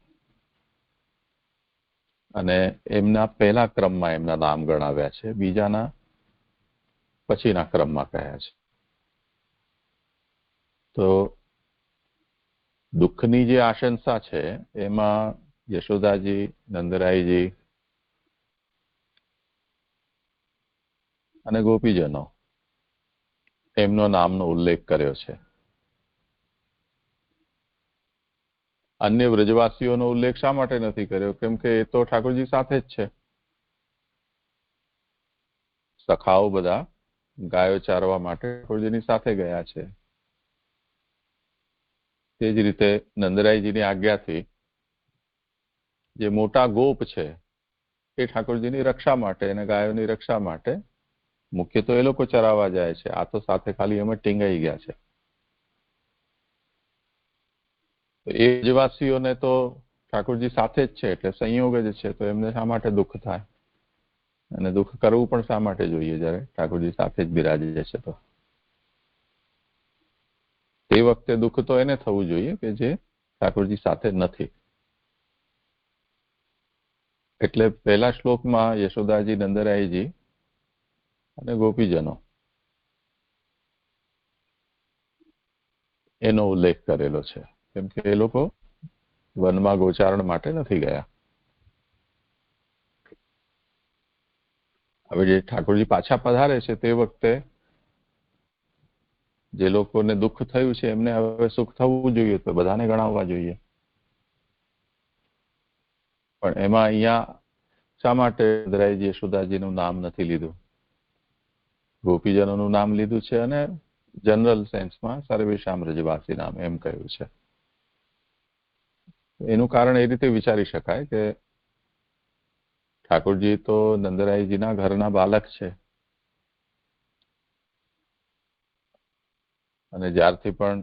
અને એમના પહેલા ક્રમમાં એમના નામ ગણાવ્યા છે, બીજાના પછીના ક્રમમાં કહ્યા છે. તો દુઃખની જે આશંસા છે એમાં યશોદાજી, નંદરાયજી અને ગોપીજનો એમનો નામનો ઉલ્લેખ કર્યો છે. અન્ય વ્રજવાસીઓનો ઉલ્લેખ શા માટે નથી કર્યો? કેમ કે એ તો ઠાકોરજી સાથે જ છે. સખાઓ બધા ગાયો ચારવા માટે ઠાકોરજીની સાથે ગયા છે. તે જ રીતે નંદરાયજીની આજ્ઞાથી જે મોટા ગોપ છે એ ઠાકોરજીની રક્ષા માટે અને ગાયોની રક્ષા માટે મુખ્ય તો એ લોકો ચરાવવા જાય છે. આ તો સાથે ખાલી અમે ટીંગાઈ ગયા છે. એ વ્રજવાસીઓને તો ઠાકોરજી સાથે જ છે એટલે સંયોગ જ છે. તો એમને શા માટે દુઃખ થાય અને દુઃખ કરવું પણ શા માટે જોઈએ જયારે ઠાકોરજી સાથે જ બિરાજી છે? તો તે વખતે દુઃખ તો એને થવું જોઈએ કે જે ઠાકોરજી સાથે નથી. એટલે પહેલા શ્લોકમાં યશોદાજી, નંદરાયજી અને ગોપીજનો એનો ઉલ્લેખ કરેલો છે કેમ કે એ લોકો વનમાં ગોચારણ માટે નથી ગયા. હવે જે ઠાકોરજી પાછા પધારે છે તે વખતે જે લોકોને દુઃખ થયું છે એમને હવે સુખ થવું જોઈએ તો બધાને ગણાવવા જોઈએ. પણ એમાં અહીંયા શા માટે નંદરાયજી, યશોદાજીનું નામ નથી લીધું? ગોપીજનોનું નામ લીધું છે અને જનરલ સેન્સમાં સર્વેશામ વ્રજવાસી નામ એમ કહ્યું છે. એનું કારણ એ રીતે વિચારી શકાય કે ઠાકોરજી તો નંદરાયજીના ઘરના બાલક છે અને જ્યારથી પણ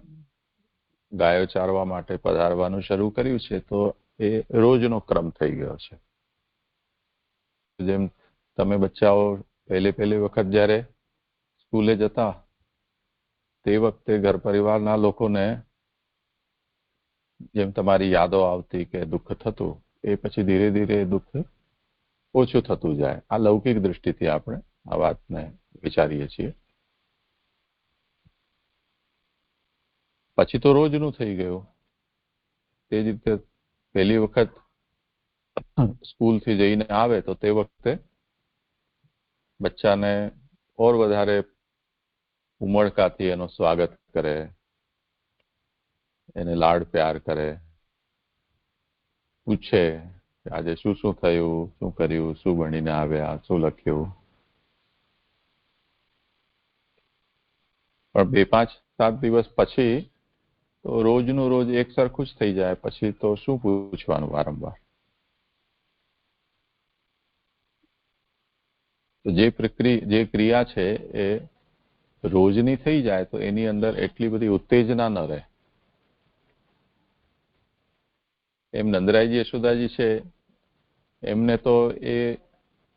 ગાયો ચારવા માટે પધારવાનું શરૂ કર્યું છે તો એ રોજનો ક્રમ થઈ ગયો છે. જેમ તમે બચ્ચાઓ પહેલી વખત જ્યારે સ્કૂલે જતા તે વખતે ઘર પરિવારના લોકોને જેમ તમારી યાદો આવતી કે દુઃખ થતું, એ પછી ધીરે ધીરે દુઃખ ઓછું થતું જાય. આ લૌકિક દૃષ્ટિથી આપણે આ વાતને વિચારીએ છીએ. પછી તો રોજનું થઈ ગયું. તે જ રીતે પહેલી વખત સ્કૂલથી જઈને આવે તો તે વખતે બચ્ચાને ઓર વધારે ઉમળકાથી એનું સ્વાગત કરે, એને લાડ પ્યાર કરે, પૂછે કે આજે શું શું થયું, શું કર્યું, શું ભણીને આવ્યા, શું લખ્યું. પણ 2, 5, 7 દિવસ પછી તો રોજનું રોજ એક સરખું જ થઈ જાય. પછી તો શું પૂછવાનું વારંવાર. તો જે ક્રિયા છે એ રોજની થઈ જાય તો એની અંદર એટલી બધી ઉત્તેજના ન રહે. એમ નંદરાયજી યશોદાજી છે, એમને તો એ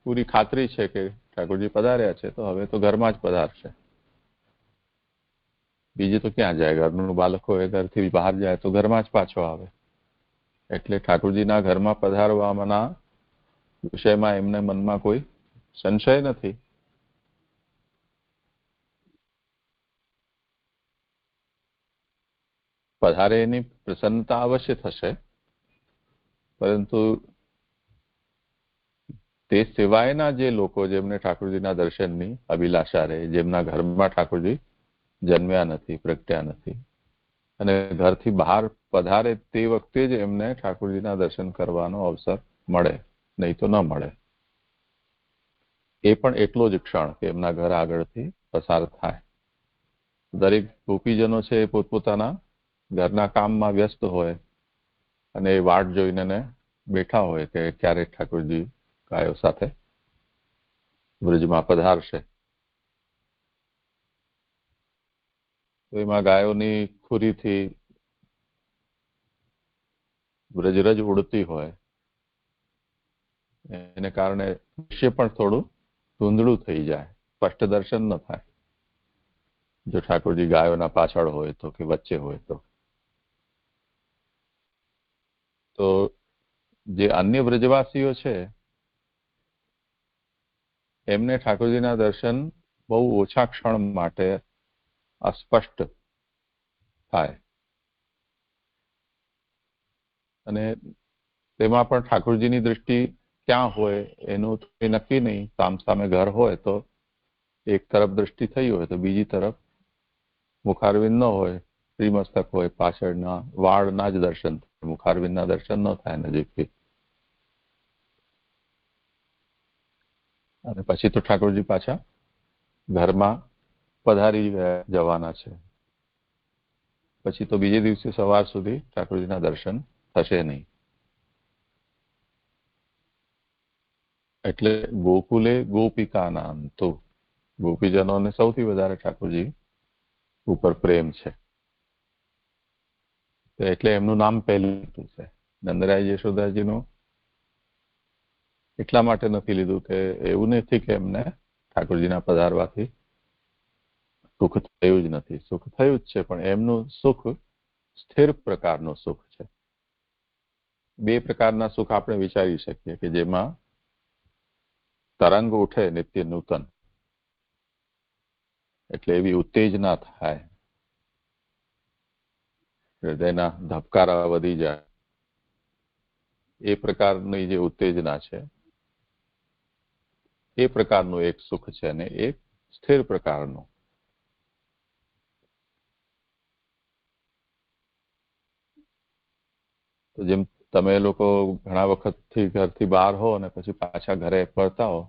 પૂરી ખાતરી છે કે ઠાકોરજી પધાર્યા છે તો હવે તો ઘરમાં જ પધારશે. બીજે તો ક્યાં જાય? ઘરનું બાળક હોય, ઘરથી બહાર જાય તો ઘરમાં જ પાછો આવે. એટલે ઠાકોરજીના ઘરમાં પધારવાના વિષયમાં એમને મનમાં કોઈ સંશય નથી. પધારે એની પ્રસન્નતા અવશ્ય થશે, પરંતુ તે સિવાયના જે લોકો જેમને ઠાકોરજીના દર્શનની અભિલાષા રહે, જેમના ઘરમાં ઠાકોરજી જન્મ્યા નથી, પ્રગટ્યા નથી, અને ઘરથી બહાર પધારે તે વખતે જ એમને ઠાકોરજીના દર્શન કરવાનો અવસર મળે, નહીં તો ન મળે. એ પણ એટલો જ ક્ષણ કે એમના ઘર આગળથી પસાર થાય. દરેક ગોપીજનો છે એ પોતપોતાના ઘરના કામમાં વ્યસ્ત હોય અને એ વાટ જોઈને બેઠા હોય કે ક્યારે ઠાકોરજી ગાયો સાથે બ્રજમાં પધારશે. તો એમાં ગાયોની ખુરીથી બ્રજરજ ઉડતી હોય, એને કારણે દૃશ્ય પણ થોડું ધૂંધળું થઈ જાય, સ્પષ્ટ દર્શન ન થાય. જો ઠાકોરજી ગાયોના પાછળ હોય તો કે વચ્ચે હોય તો જે અન્ય બ્રજવાસીઓ છે એમને ઠાકોરજીના દર્શન બહુ ઓછા ક્ષણ માટે અસ્પષ્ટ થાય, અને તેમાં પણ ઠાકોરજીની દૃષ્ટિ ક્યાં હોય એનું નક્કી નહીં. સામસામે ઘર હોય તો એક તરફ દૃષ્ટિ થઈ હોય તો બીજી તરફ મુખારવિંદ ન હોય, શ્રીમસ્તક હોય, પાછળના વાળના જ દર્શન, મુખારવિંદના દર્શન ન થાય નજીકથી. અને પછી તો ઠાકોરજી પાછા ઘરમાં પધારી જવાના છે. પછી તો બીજે દિવસે સવાર સુધી ઠાકોરજીના દર્શન થશે નહીં. એટલે ગોકુલે ગોપિકાના અંતો, ગોપીજનોને સૌથી વધારે ઠાકોરજી ઉપર પ્રેમ છે, એટલે એમનું નામ પહેલું છે. નંદરાય યશોદાજીનું એટલા માટે નથી લીધું કે એવું નથી કે એમને ઠાકોરજીના પધારવાથી સુખ થયું જ નથી. સુખ થયું જ છે, પણ એમનું સુખ સ્થિર પ્રકારનું સુખ છે. 2 પ્રકારના સુખ આપણે વિચારી શકીએ કે જેમાં તરંગ ઉઠે નિત્ય નૂતન, એટલે એવી ઉત્તેજના થાય, હૃદયના ધબકારા વધી જાય. એ પ્રકારની જે ઉત્તેજના છે એ પ્રકારનું એક સુખ છે, અને એક સ્થિર પ્રકારનું. તો જેમ તમે લોકો ઘણા વખતથી ઘરથી બહાર હો અને પછી પાછા ઘરે ફરતા હો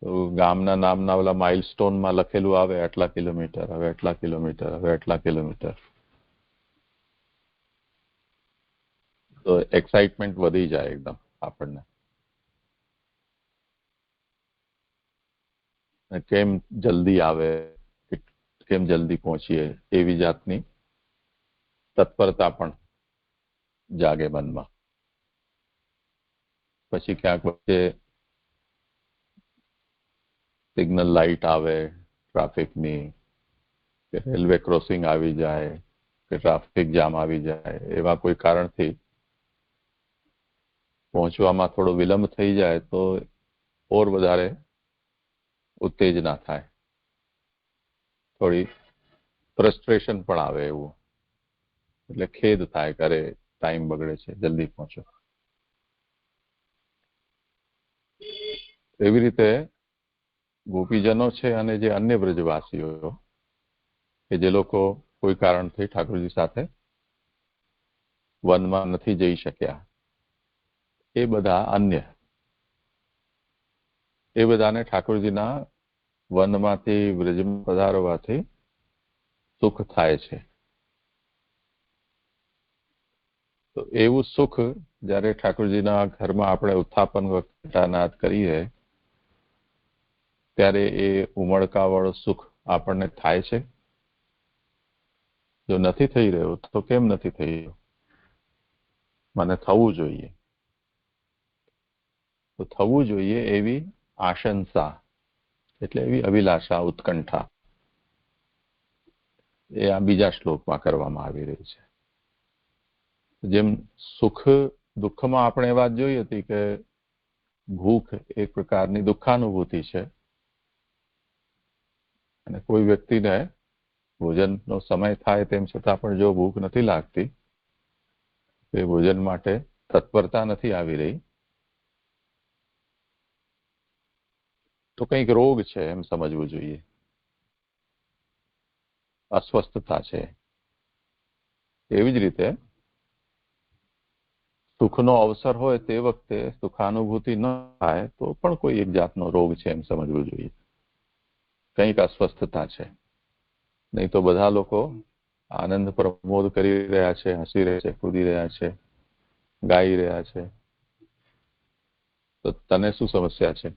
તો ગામના નામના ઓલા માઇલસ્ટોનમાં લખેલું આવે આટલા કિલોમીટર, હવે આટલા કિલોમીટર, હવે આટલા કિલોમીટર. તો એક્સાઇટમેન્ટ વધી જાય એકદમ આપણને. કેમ જલ્દી આવે, કેમ જલ્દી પહોંચીએ, એવી જાતની તત્પરતા પણ જાગે મનમાં. પછી ક્યાંક વચ્ચે સિગ્નલ લાઇટ આવે ટ્રાફિકની, કે રેલવે ક્રોસિંગ આવી જાય, કે ટ્રાફિક જામ આવી જાય, એવા કોઈ કારણથી પહોંચવામાં થોડો વિલંબ થઈ જાય તો ઓર વધારે ઉત્તેજના થાય, થોડી ફ્રસ્ટ્રેશન પણ આવે એવું, એટલે ખેદ થાય કે અરે ટાઈમ બગડે છે, જલ્દી પહોંચો. એવી રીતે ગોપીજનો છે અને જે અન્ય બ્રજવાસીઓ કે જે લોકો કોઈ કારણથી ઠાકોરજી સાથે વનમાં નથી જઈ શક્યા, એ બધા અન્ય, એ બધાને ઠાકોરજીના વનમાંથી બ્રજમાં પધારવાથી સુખ થાય છે. તો એવું સુખ જ્યારે ઠાકોરજીના ઘરમાં આપણે ઉત્થાપન ઘટાનાદ કરીએ ત્યારે એ ઉમળકાવાળું સુખ આપણને થાય છે. જો નથી થઈ રહ્યું તો કેમ નથી થઈ રહ્યું? મને થવું જોઈએ. તો થવું જોઈએ એવી આશંસા, એટલે એવી અભિલાષા, ઉત્કંઠા, એ આ બીજા શ્લોકમાં કરવામાં આવી રહી છે. જેમ સુખ દુઃખમાં આપણે એ વાત જોઈ હતી કે ભૂખ એક પ્રકારની દુઃખાનુભૂતિ છે, અને કોઈ વ્યક્તિને ભોજનનો સમય થાય તેમ છતાં પણ જો ભૂખ નથી લાગતી, તે ભોજન માટે તત્પરતા નથી આવી રહી, તો કંઈક રોગ છે એમ સમજવું જોઈએ, અસ્વસ્થતા છે. એવી જ રીતે સુખનો અવસર હોય તે વખતે સુખાનુભૂતિ ન થાય તો પણ કોઈ એક જાતનો રોગ છે એમ સમજવું જોઈએ, કંઈક અસ્વસ્થતા છે. નહીં તો બધા લોકો આનંદ પ્રમોદ કરી રહ્યા છે, હસી રહ્યા છે, કૂદી રહ્યા છે, ગાઈ રહ્યા છે, તો તને શું સમસ્યા છે?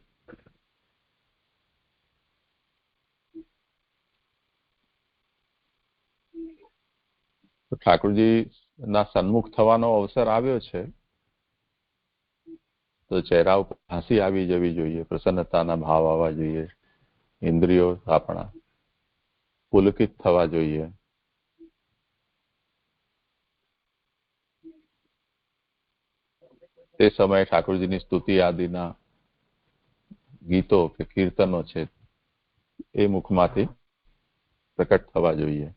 તો ઠાકોરજી ના સન્મુખ થવાનો અવસર આવ્યો છે તો ચહેરા ઉપર હસી આવી જવી જોઈએ, પ્રસન્નતાના ભાવ આવવા જોઈએ, ઇન્દ્રિયો આપણા પુલકિત થવા જોઈએ. તે સમયે ઠાકોરજીની સ્તુતિ આદિના ગીતો કે કીર્તનો છે એ મુખમાંથી પ્રકટ થવા જોઈએ.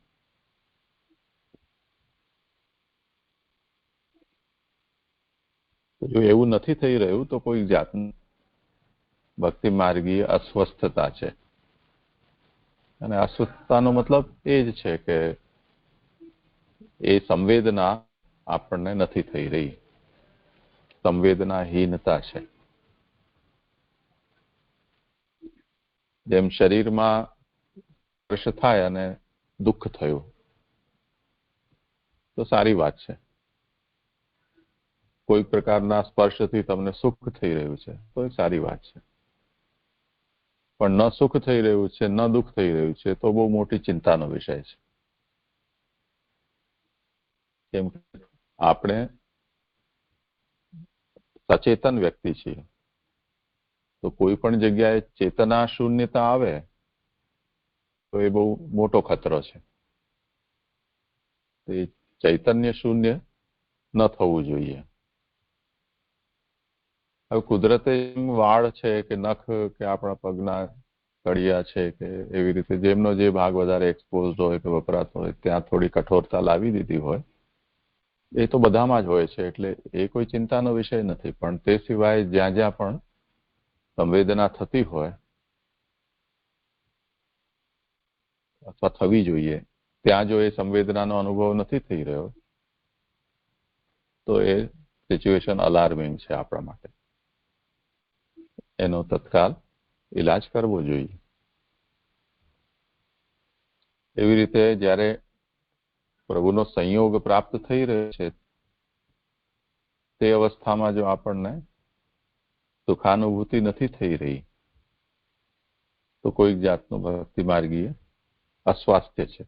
જો એવું નથી થઈ રહ્યું તો કોઈ જાતની ભક્તિ માર્ગીય અસ્વસ્થતા છે. અને અસ્વસ્થતાનો મતલબ એ જ છે કે એ સંવેદના આપણને નથી થઈ રહી, સંવેદનાહીનતા છે. જેમ શરીરમાં સ્પર્શ થાય અને દુઃખ થયું તો સારી વાત છે, કોઈ પ્રકારના સ્પર્શથી તમને સુખ થઈ રહ્યું છે તો એ સારી વાત છે. પણ ન સુખ થઈ રહ્યું છે, ન દુઃખ થઈ રહ્યું છે તો બહુ મોટી ચિંતાનો વિષય છે. કેમ કે આપણે સચેતન વ્યક્તિ છીએ, તો કોઈ પણ જગ્યાએ ચેતના શૂન્યતા આવે તો એ બહુ મોટો ખતરો છે. એ ચૈતન્ય શૂન્ય ન થવું જોઈએ. હવે કુદરતે વાળ છે કે નખ કે આપણા પગના કડિયા છે કે એવી રીતે જેમનો જે ભાગ વધારે એક્સપોઝ હોય કે વપરાતો હોય ત્યાં થોડી કઠોરતા લાવી દીધી હોય, એ તો બધામાં જ હોય છે, એટલે એ કોઈ ચિંતાનો વિષય નથી. પણ તે સિવાય જ્યાં જ્યાં પણ સંવેદના થતી હોય અથવા થવી જોઈએ, ત્યાં જો એ સંવેદનાનો અનુભવ નથી થઈ રહ્યો તો એ સિચ્યુએશન અલાર્મિંગ છે આપણા માટે. એનો તત્કાલ ઇલાજ કરવો જોઈએ. એવી રીતે જ્યારે પ્રભુનો સંયોગ પ્રાપ્ત થઈ રહ્યો છે તે અવસ્થામાં જો આપણને સુખાનુભૂતિ નથી થઈ રહી તો કોઈક જાતનું ભક્તિ માર્ગીય અસ્વાસ્થ્ય છે,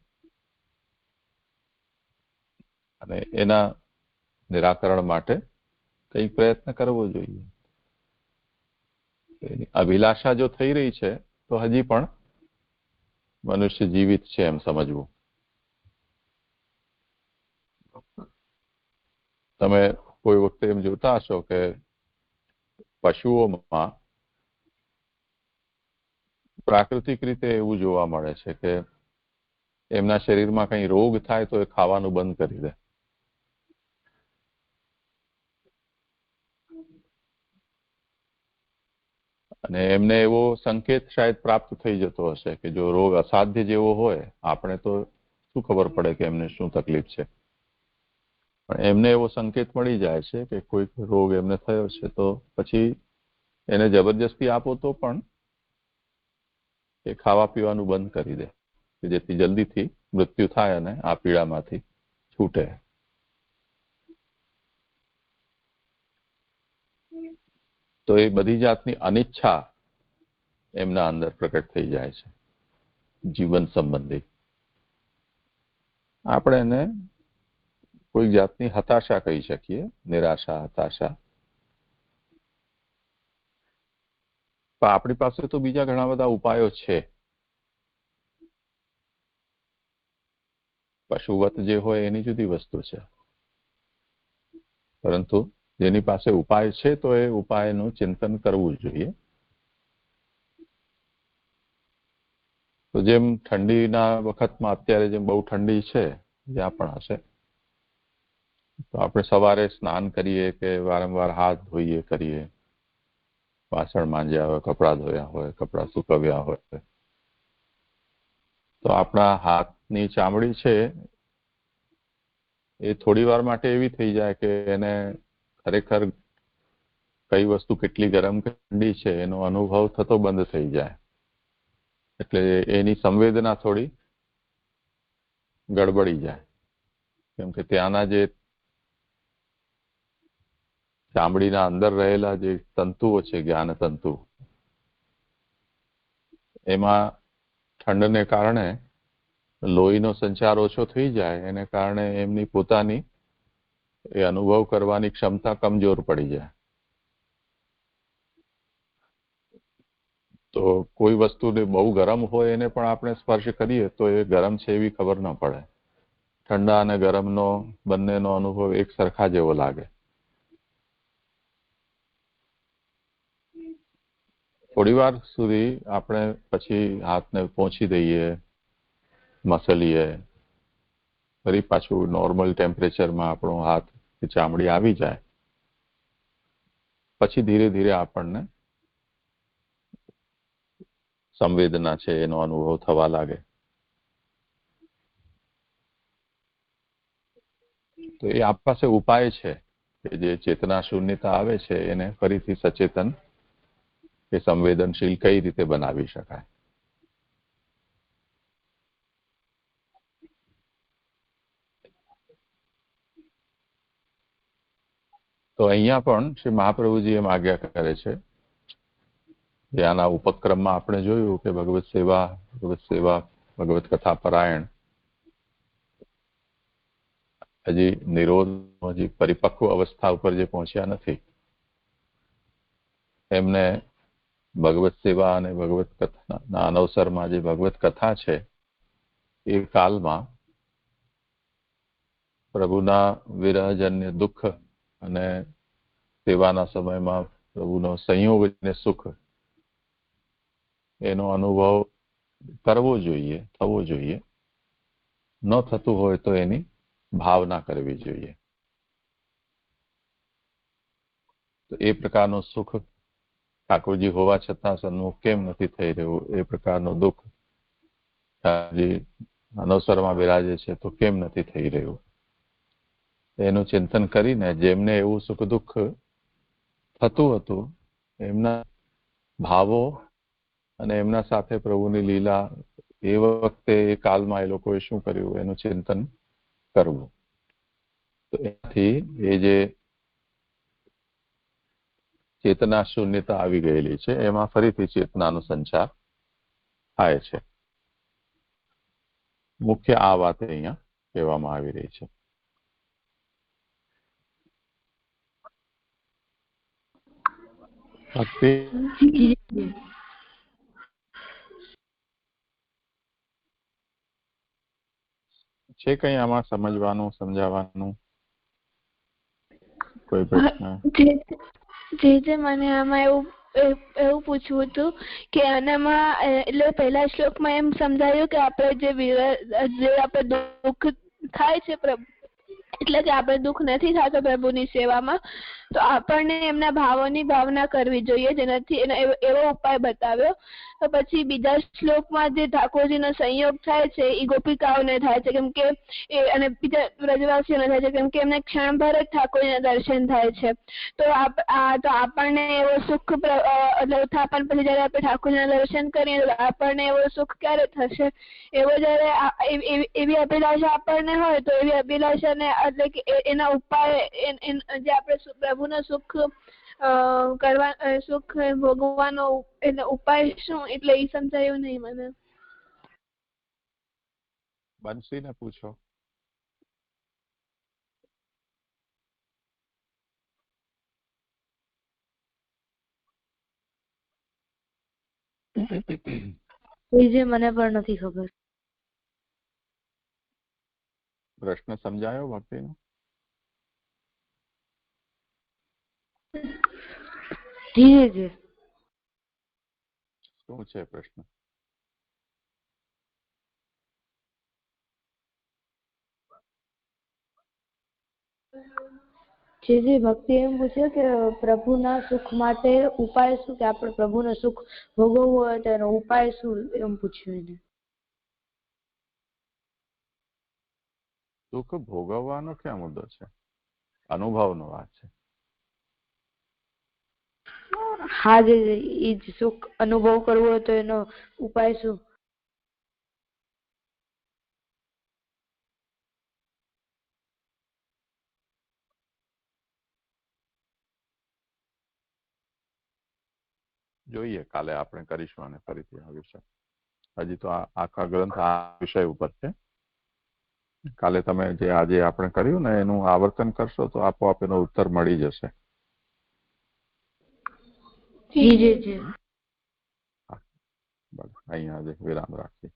અને એના નિરાકરણ માટે કંઈક પ્રયત્ન કરવો જોઈએ. એની અભિલાષા જો થઈ રહી છે તો હજી પણ મનુષ્ય જીવિત છે એમ સમજવું. તમે કોઈ વખતે એમ જોતા હશો કે પશુઓમાં પ્રાકૃતિક રીતે એવું જોવા મળે છે કે એમના શરીરમાં કંઈ રોગ થાય તો એ ખાવાનું બંધ કરી દે. અને એમને એવો સંકેત શાયદ પ્રાપ્ત થઈ જતો હશે કે જો રોગ અસાધ્ય જેવો હોય, આપણે તો શું ખબર પડે કે એમને શું તકલીફ છે, પણ એમને એવો સંકેત મળી જાય છે કે કોઈક રોગ એમને થયો છે, તો પછી એને જબરજસ્તી આપો તો પણ એ ખાવા પીવાનું બંધ કરી દે કે જેથી જલ્દીથી મૃત્યુ થાય અને આ પીડામાંથી છૂટે. તો એ બધી જાતની અનિચ્છા એમના અંદર પ્રકટ થઈ જાય છે જીવન સંબંધી. આપણે એને કોઈ જાતની હતાશા કહી શકીએ, નિરાશા, હતાશા. પણ આપણી પાસે તો બીજા ઘણા બધા ઉપાયો છે. પશુવત જે હોય એની જુદી વસ્તુ છે, પરંતુ જેની પાસે ઉપાય છે તો એ ઉપાયનું ચિંતન કરવું જોઈએ. તો જેમ ઠંડીના વખતમાં અત્યારે જેમ બહુ ઠંડી છે, જ્યાં પણ હશે, તો આપણે સવારે સ્નાન કરીએ કે વારંવાર હાથ ધોઈએ કરીએ, વાસણ માંજ્યા હોય, કપડાં ધોયા હોય, કપડાં સુકવ્યા હોય, તો આપણા હાથની ચામડી છે એ થોડી વાર માટે એવી થઈ જાય કે એને ખરેખર કઈ વસ્તુ કેટલી ગરમ કે ઠંડી છે એનો અનુભવ થતો બંધ થઈ જાય. એટલે એની સંવેદના થોડી ગડબડી જાય, કેમ કે ત્યાંના જે ચામડીના અંદર રહેલા જે તંતુઓ છે, જ્ઞાન તંતુ, એમાં ઠંડને કારણે લોહીનો સંચાર ઓછો થઈ જાય, એને કારણે એમની પોતાની એ અનુભવ કરવાની ક્ષમતા કમજોર પડી જાય. તો કોઈ વસ્તુને બહુ ગરમ હોય એને પણ આપણે સ્પર્શ કરીએ તો એ ગરમ છે એવી ખબર ન પડે. ઠંડા અને ગરમનો બંનેનો અનુભવ એક સરખા જેવો લાગે. થોડી વાર સુધી આપણે પછી હાથને પોંછી દઈએ, મસલીએ, ફરી પાછું નોર્મલ ટેમ્પરેચરમાં આપણો હાથ ચામડી આવી જાય, પછી ધીરે ધીરે આપણને સંવેદના છે એનો અનુભવ થવા લાગે. તો એ આપ પાસે ઉપાય છે કે જે ચેતના શૂન્યતા આવે છે એને ફરીથી સચેતન કે સંવેદનશીલ કઈ રીતે બનાવી શકાય. તો અહીંયા પણ શ્રી મહાપ્રભુજી એમ આજ્ઞા કરે છે કે આના ઉપક્રમમાં આપણે જોયું કે ભગવત સેવા, ભગવત કથા પરાયણ હજી નિરોધ, હજી પરિપક્વ અવસ્થા ઉપર જે પહોંચ્યા નથી, એમને ભગવત સેવા અને ભગવત કથાના અનવસરમાં જે ભગવત કથા છે એ કાલમાં પ્રભુના વિરહજન્ય દુઃખ અને સેવાના સમયમાં પ્રભુનો સંયોગ અને સુખ એનો અનુભવ કરવો જોઈએ, થવો જોઈએ. ન થતું હોય તો એની ભાવના કરવી જોઈએ. તો એ પ્રકારનું સુખ ઠાકોરજી હોવા છતાં સન્મુખ કેમ નથી થઈ રહ્યું, એ પ્રકારનું દુઃખ જે અનવસરમાં બિરાજે છે તો કેમ નથી થઈ રહ્યું, એનું ચિંતન કરીને જેમને એવું સુખ દુઃખ થતું હતું એમના ભાવો અને એમના સાથે પ્રભુની લીલા એ વખતે એ કાલમાં એ લોકોએ શું કર્યું એનું ચિંતન કરવું. તો એનાથી એ જે ચેતના શૂન્યતા આવી ગયેલી છે એમાં ફરીથી ચેતનાનો સંચાર થાય છે. મુખ્ય આ વાત અહીંયા કહેવામાં આવી રહી છે. ભક્તિ જી જી છે કઈ આમાં સમજવાનું સમજાવવાનું કોઈ પ્રશ્ન? જે મને આમાં એવું પૂછવું હતું કે આનામાં એટલે પહેલા શ્લોકમાં એમ સમજાયું કે આપણે જે આપણે દુઃખ થાય છે એટલે કે આપણે દુઃખ નથી થતો પ્રભુની સેવામાં, તો આપણને એમના ભાવોની ભાવના કરવી જોઈએ, જેનાથી એવો ઉપાય બતાવ્યો. તો પછી બીજા શ્લોકમાં જે ઠાકોરજીનો સંયોગ થાય છે એ ગોપિકાઓને થાય છે, કેમ કે અને બીજા વ્રજવાસીઓને થાય છે, કેમ કે એમને ક્ષણભર જ ઠાકોરજીના દર્શન થાય છે. તો આપણને એવો સુખ ઉત્થાપન પછી જયારે આપણે ઠાકોરજીના દર્શન કરીએ તો આપણને એવો સુખ ક્યારે થશે? એવો જયારે એવી અભિલાષા આપણને હોય તો એવી અભિલાષાને એટલે કે એના ઉપાય જે આપણે પ્રભુનું સુખ સુખ ભોગવવાનો એટલે ઉપાય શું, એટલે એ સમજાયું નહીં મને. બંસીને પૂછો. જે મને પણ નથી ખબર. પ્રશ્ન સમજાયો ભક્તિનો? જી જી શું છે પ્રશ્ન? જે ભક્તિ એમ પૂછ્યું કે પ્રભુના સુખ માટે ઉપાય શું, કે આપણે પ્રભુનું સુખ ભોગવવું હોય તો એનો ઉપાય શું, એમ પૂછ્યું એને. સુખ ભોગવવાનો ક્યાં મુદ્દો છે? અનુભવનો વાત છે. હા જે એ જ સુખ અનુભવ કરવો હોય તો એનો ઉપાય શું? જોઈએ, કાલે આપણે કરીશું અને ફરીથી આ વિષય. હજી તો આખા ગ્રંથ આ વિષય ઉપર છે. કાલે તમે જે આજે આપણે કર્યું ને એનું આવર્તન કરશો તો આપોઆપ એનો ઉત્તર મળી જશે. જી જી જી અહીંયા આજે વિરામ રાખીએ.